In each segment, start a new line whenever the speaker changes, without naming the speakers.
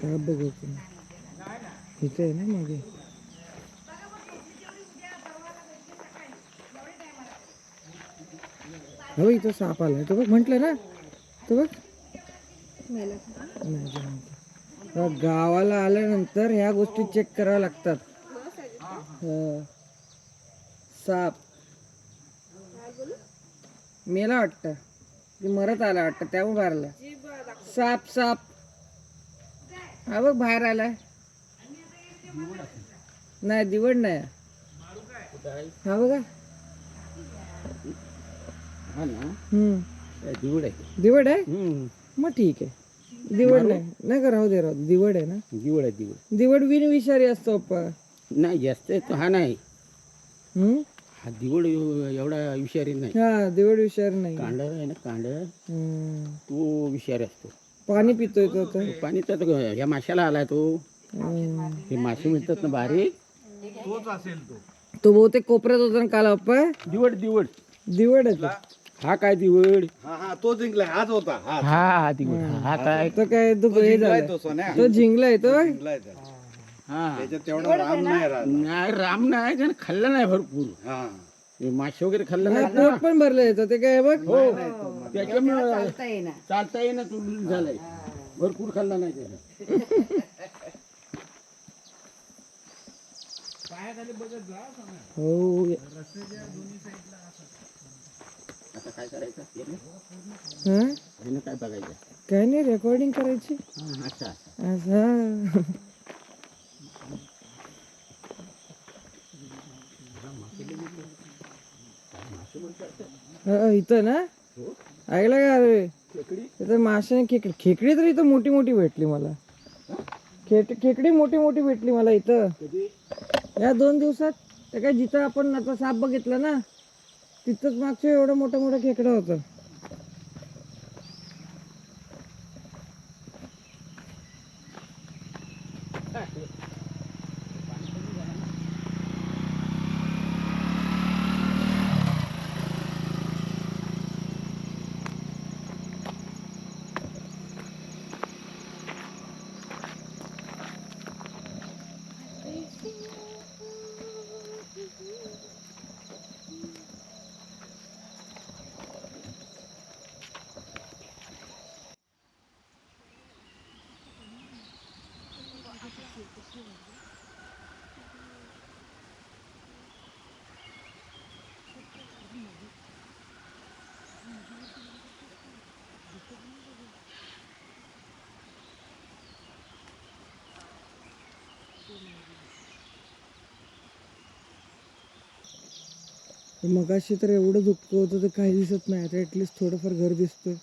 काय बघायचं इथे आहे ना मागे. हो इथं साप आलाय तो बघ, म्हटलं ना तो बघ. गावाला आल्यानंतर ह्या गोष्टी चेक कराव्या लागतात. साप मेला वाटतं, मरत आला वाटतं त्यामुळे मारला. साप साप हा बघ बाहेर आलाय. नाही दिवड नाही हा बघा. दिवड आहे. दिवड आहे मग ठीक आहे. दिवड नाही का, राहू दे राहू दे. दिवड आहे ना. दिवड आहे. दिवड दिवड विषारी असतो पप्पा. नाही जास्त तो हा नाही. हा दिवड एवढा विषारी नाही. हा दिवड विषारी नाही. कांड आहे ना, कांड तो विषारी असतो. पाणी पितोय तो पाणी तर या माशाला आलाय तो. हे मासे मिळतात ना बारीक, तोच असेल तो. तो बहुतेक कोपऱ्यात होता ना काल पप्पा. दिवड दिवड दिवड आहे तो. हा काय दिवड. हा हा तो जिंकलाय. हाच होता. हा हा दिवड. हा काय तो काय तो जिंकलाय तो. त्याच्यात तेवढा राम नाही. राम नाही कारण खाल्लं नाही भरपूर. मासे वगैरे खाल्लं नाही. पोट पण भरलं येतं ते काय बघ. हो त्याच्यामुळे चालता येईना तो झालाय. भरपूर खाल्ला नाही त्याला. हो आता काय करायचं. काय बघायचं. काय नाही रेकॉर्डिंग करायची. अच्छा असं इथं ना ऐकलं का रे. इथं मासे खेकडी. खेकडी तर इथं मोठी मोठी भेटली मला. खेकडी मोठी मोठी भेटली मला इथं या 2 दिवसात. ते काय जिथं आपण आता साप बघितला ना तिथंच मागचं एवढं मोठं मोठं खेकडं होतं. मगाशी तर एवढं दुःख होतं ते काही दिसत नाही. आता ॲटलिस्ट थोडंफार घर दिसतंय.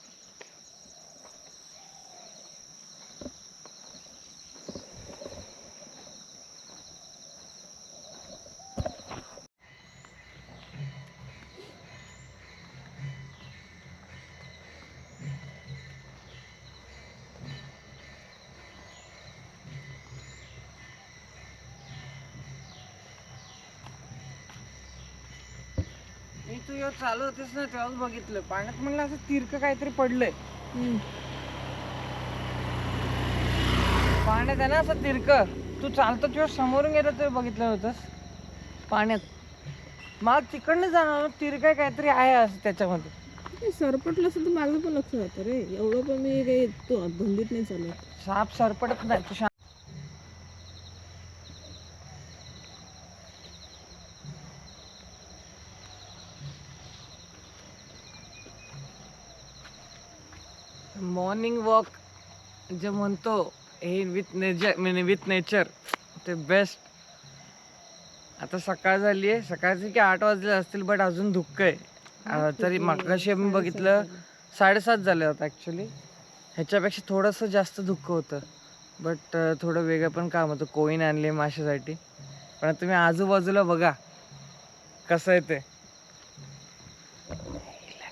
तू जेव्हा चालू होतीस ना तेव्हाच बघितलं पाण्यात, म्हणलं असं तिरकं काहीतरी पडलंय पाण्यात आहे ना असं तिरकं. तू चालतो तेव्हा समोरून गेलं ते बघितलं होतंस पाण्यात. मग तिकडनं जाणार तिरकं काहीतरी आहे असं त्याच्यामध्ये.
सरपटलं असं तर माझं पण लक्ष राहतं रे, एवढं पण मी काही तो भंगीत नाही चालत.
साप सरपटत नाही तू मॉर्निंग वॉक जे म्हणतो हे विथ नेचर ते बेस्ट. आता सकाळ झाली आहे, सकाळचे की 8 वाजले असतील, बट अजून धुक्क आहे. तरी मगाशी आम्ही बघितलं 7:30 झाले होतं ॲक्च्युली. ह्याच्यापेक्षा थोडंसं जास्त धुक्क होतं, बट थोडं वेगळं पण काम होतं. कोईन आणले माशासाठी, पण तुम्ही आजूबाजूला बघा कसं आहे ते.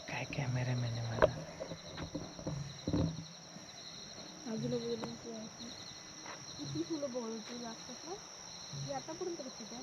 काय कॅमेरामॅन आहे माझा.
आतापर्यंत कशी काय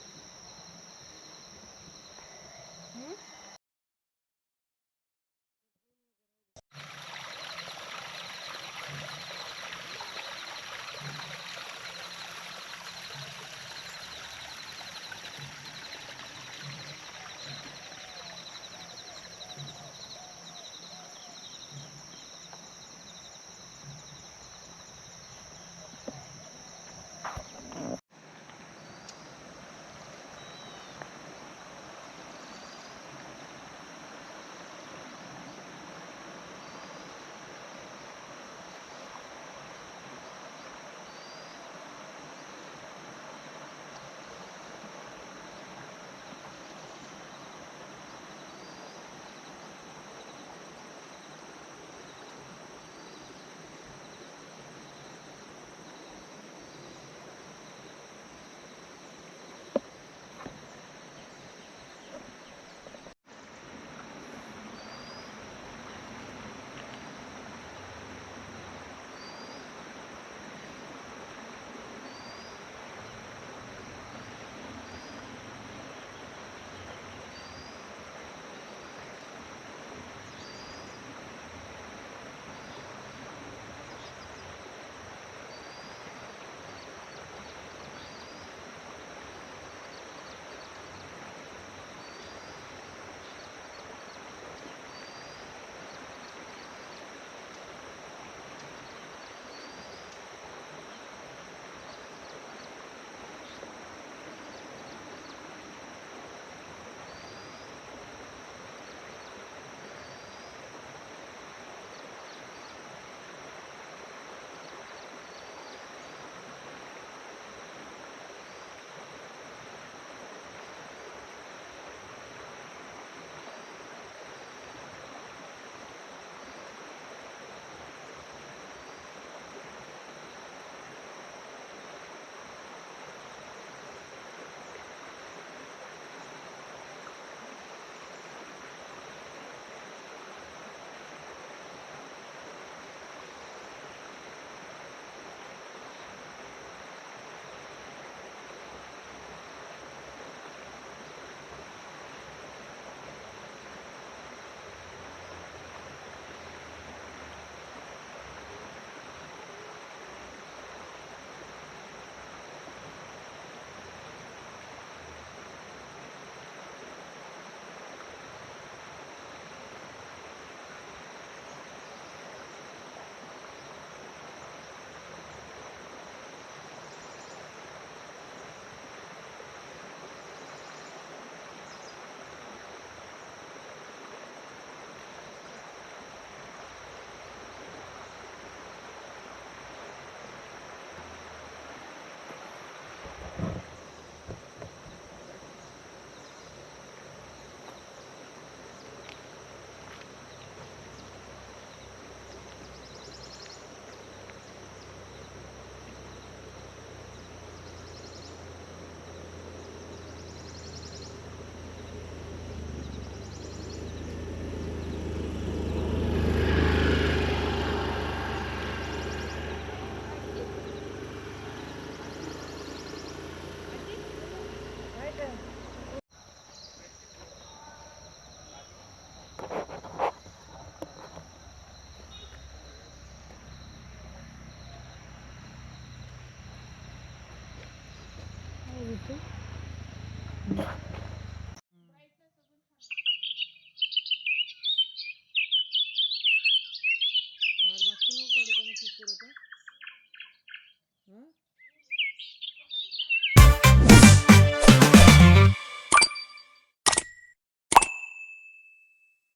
आहे